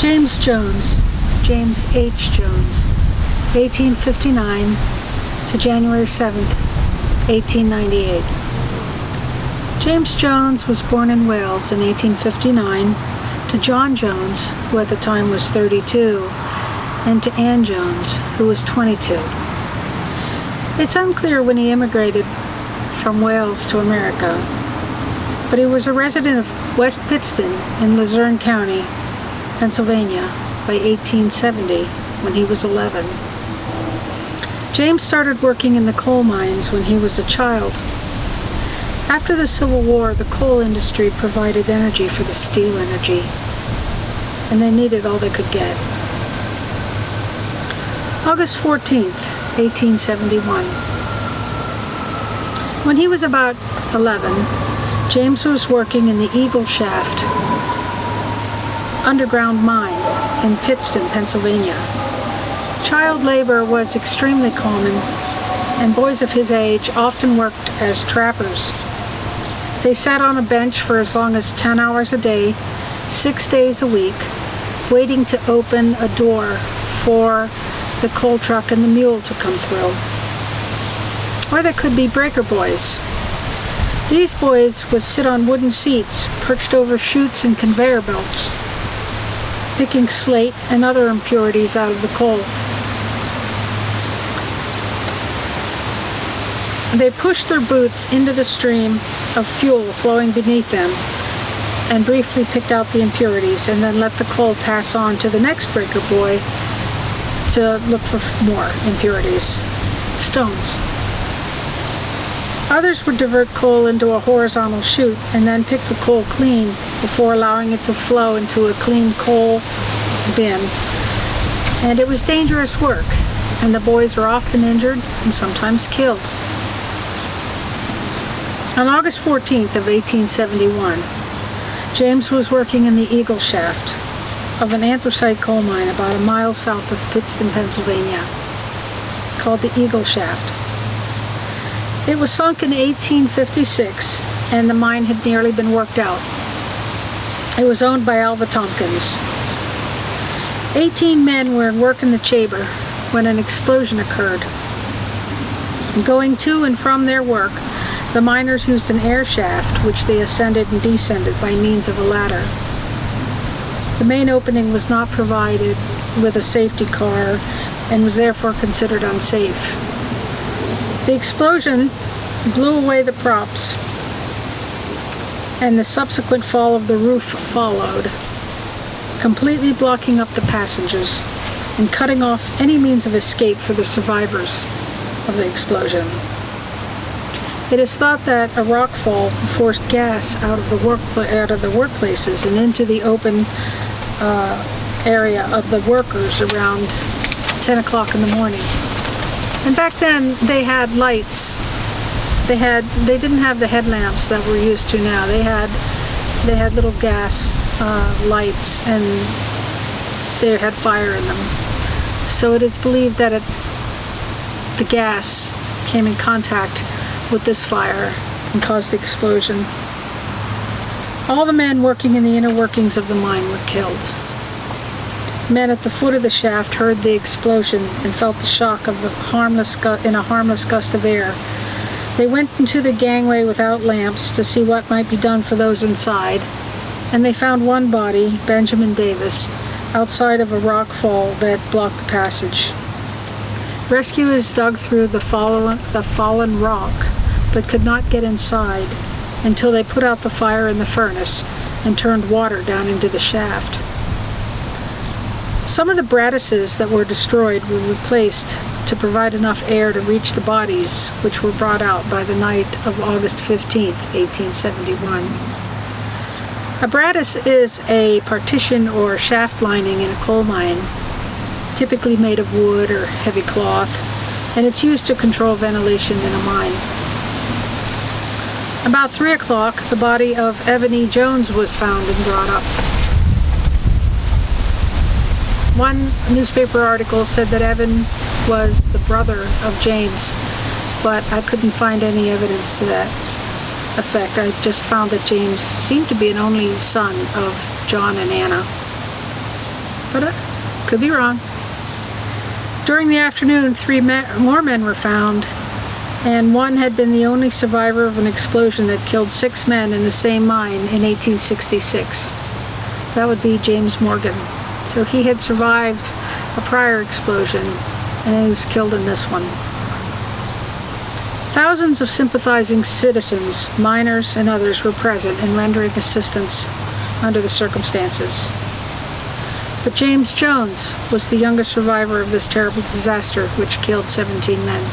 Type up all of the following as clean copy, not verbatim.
James Jones, James H. Jones, 1859 to January 7th, 1898. James Jones was born in Wales in 1859 to John Jones, who at the time was 32, and to Anne Jones, who was 22. It's unclear when he immigrated from Wales to America, but he was a resident of West Pittston in Luzerne County, Pennsylvania, by 1870, when he was 11. James started working in the coal mines when he was a child. After the Civil War, the coal industry provided energy for the steel industry, and they needed all they could get. August 14th, 1871. When he was about 11, James was working in the Eagle Shaft underground mine in Pittston, Pennsylvania. Child labor was extremely common, and boys of his age often worked as trappers. They sat on a bench for as long as 10 hours a day, 6 days a week, waiting to open a door for the coal truck and the mule to come through. Or there could be breaker boys. These boys would sit on wooden seats perched over chutes and conveyor belts, picking slate and other impurities out of the coal. They pushed their boots into the stream of fuel flowing beneath them and briefly picked out the impurities, and then let the coal pass on to the next breaker boy to look for more impurities, stones. Others would divert coal into a horizontal chute and then pick the coal clean before allowing it to flow into a clean coal bin. And it was dangerous work, and the boys were often injured and sometimes killed. On August 14th of 1871, James was working in the Eagle Shaft of an anthracite coal mine about a mile south of Pittston, Pennsylvania, called the Eagle Shaft. It was sunk in 1856, and the mine had nearly been worked out. It was owned by Alva Tompkins. 18 men were at work in the chamber when an explosion occurred. Going to and from their work, the miners used an air shaft, which they ascended and descended by means of a ladder. The main opening was not provided with a safety car and was therefore considered unsafe. The explosion blew away the props, and the subsequent fall of the roof followed, completely blocking up the passages and cutting off any means of escape for the survivors of the explosion. It is thought that a rockfall forced gas out of the workplaces and into the open area of the workers around 10 o'clock in the morning. And back then they had lights. They didn't have the headlamps that we're used to now. They had little gas lights, and they had fire in them. So it is believed that the gas came in contact with this fire and caused the explosion. All the men working in the inner workings of the mine were killed. Men at the foot of the shaft heard the explosion and felt the shock of a harmless gust of air. They went into the gangway without lamps to see what might be done for those inside, and they found one body, Benjamin Davis, outside of a rock fall that blocked the passage. Rescuers dug through the fallen rock, but could not get inside until they put out the fire in the furnace and turned water down into the shaft. Some of the brattices that were destroyed were replaced to provide enough air to reach the bodies, which were brought out by the night of August 15th, 1871. A brattice is a partition or shaft lining in a coal mine, typically made of wood or heavy cloth, and it's used to control ventilation in a mine. About 3 o'clock, the body of Evan E. Jones was found and brought up. One newspaper article said that Evan was the brother of James, but I couldn't find any evidence to that effect. I just found that James seemed to be an only son of John and Anna. but could be wrong. During the afternoon, more men were found, and one had been the only survivor of an explosion that killed 6 men in the same mine in 1866. That would be James Morgan. So he had survived a prior explosion, and he was killed in this one. Thousands of sympathizing citizens, miners, and others were present in rendering assistance under the circumstances. But James Jones was the youngest survivor of this terrible disaster, which killed 17 men.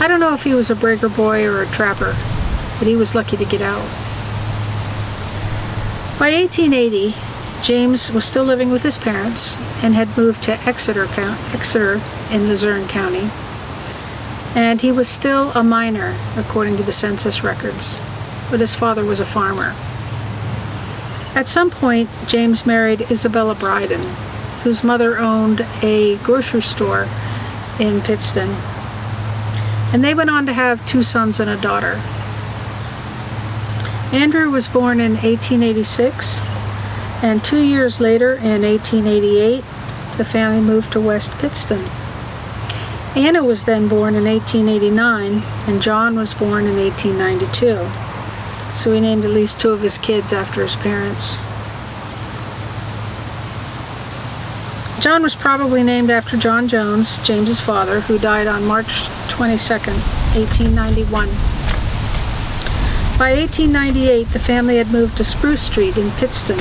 I don't know if he was a breaker boy or a trapper, but he was lucky to get out. By 1880, James was still living with his parents and had moved to Exeter in Luzerne County. And he was still a miner, according to the census records, but his father was a farmer. At some point, James married Isabella Bryden, whose mother owned a grocery store in Pittston, and they went on to have 2 sons and a daughter. Andrew was born in 1886, and 2 years later, in 1888, the family moved to West Pittston. Anna was then born in 1889, and John was born in 1892. So he named at least 2 of his kids after his parents. John was probably named after John Jones, James's father, who died on March 22nd, 1891. By 1898, the family had moved to Spruce Street in Pittston.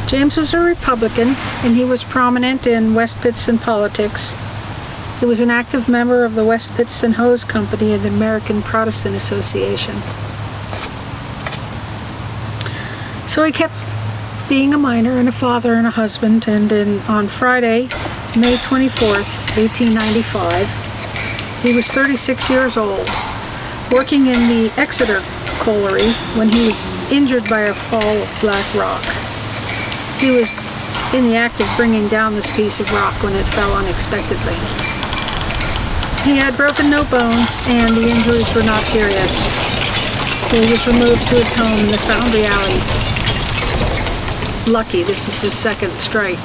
James was a Republican, and he was prominent in West Pittston politics. He was an active member of the West Pittston Hose Company and the American Protestant Association. So he kept being a miner and a father and a husband, and on Friday, May 24th, 1895, he was 36 years old, working in the Exeter colliery when he was injured by a fall of black rock. He was in the act of bringing down this piece of rock when it fell unexpectedly. He had broken no bones, and the injuries were not serious. He was removed to his home in the Foundry Alley. Lucky, this is his 2nd strike.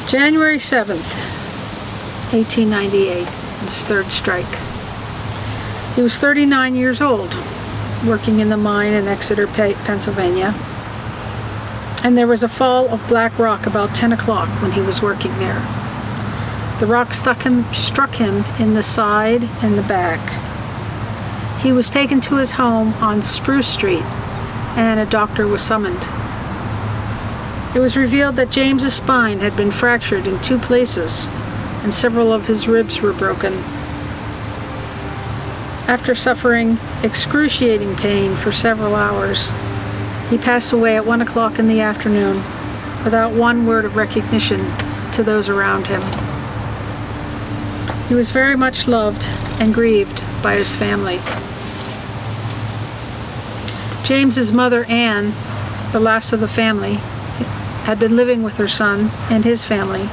January 7th, 1898, his 3rd strike. He was 39 years old, working in the mine in Exeter, Pennsylvania. And there was a fall of black rock about 10 o'clock when he was working there. The rock struck him in the side and the back. He was taken to his home on Spruce Street, and a doctor was summoned. It was revealed that James's spine had been fractured in 2 places, and several of his ribs were broken. After suffering excruciating pain for several hours, he passed away at 1 o'clock in the afternoon without one word of recognition to those around him. He was very much loved and grieved by his family. James's mother, Anne, the last of the family, had been living with her son and his family,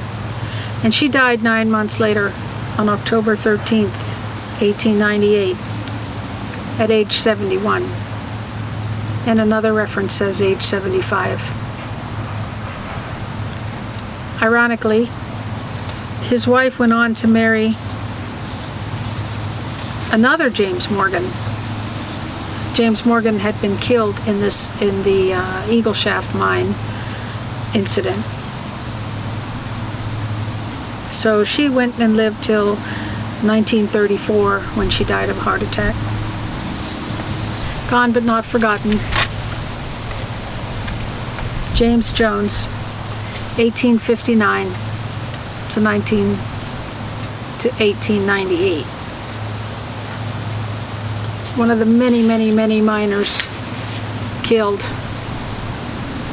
and she died 9 months later on October 13th, 1898, at age 71. And another reference says age 75. Ironically, his wife went on to marry another James Morgan. James Morgan had been killed in the Eagle Shaft mine incident. So she went and lived till 1934 when she died of a heart attack. Gone but not forgotten. James Jones, 1859 to 1898. One of the many, many, many miners killed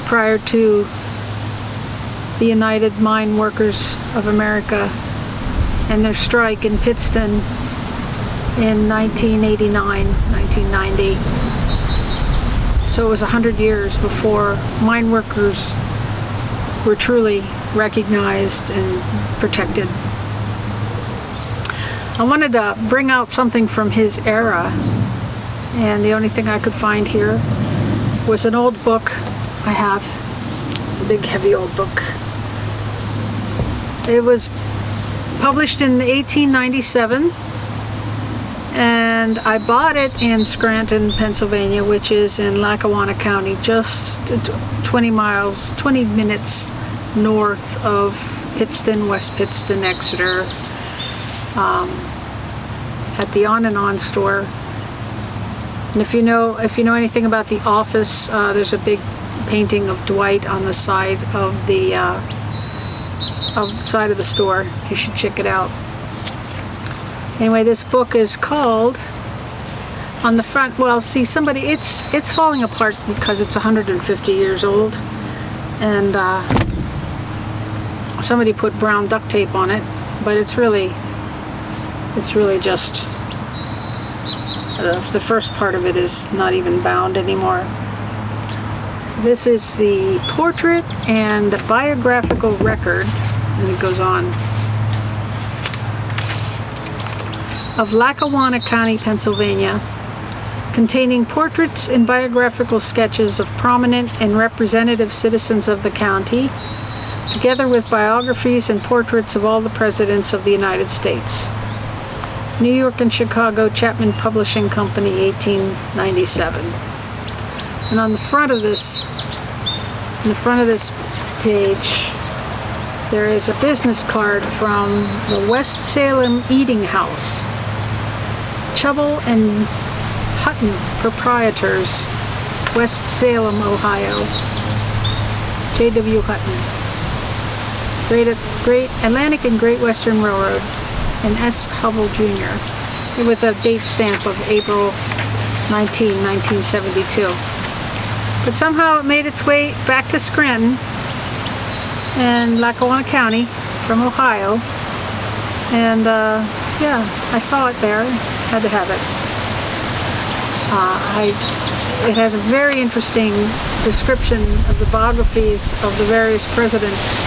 prior to the United Mine Workers of America and their strike in Pittston in 1989, 1990. So it was 100 years before mine workers were truly recognized and protected. I wanted to bring out something from his era, and the only thing I could find here was an old book I have big, heavy old book. It was published in 1897, and I bought it in Scranton, Pennsylvania, which is in Lackawanna County, just 20 minutes north of Pittston, West Pittston, Exeter, at the On and On store. And if you know anything about The Office, there's a big painting of Dwight on the side of the store. You should check it out. Anyway, this book is called, on the front, well, see, it's falling apart because it's 150 years old, and somebody put brown duct tape on it, but it's really just, the first part of it is not even bound anymore. This is the portrait and biographical record, and it goes on, of Lackawanna County, Pennsylvania, containing portraits and biographical sketches of prominent and representative citizens of the county, together with biographies and portraits of all the presidents of the United States. New York and Chicago, Chapman Publishing Company, 1897. And on the front of this page, there is a business card from the West Salem Eating House. Chubble and Hutton Proprietors, West Salem, Ohio. J.W. Hutton. Great Atlantic and Great Western Railroad, and S. Hubble Jr., with a date stamp of April 19, 1972. But somehow it made its way back to Scranton and Lackawanna County from Ohio, and yeah, I saw it there, had to have it. It has a very interesting description of the biographies of the various presidents,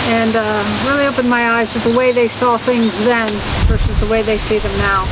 and really opened my eyes to the way they saw things then versus the way they see them now.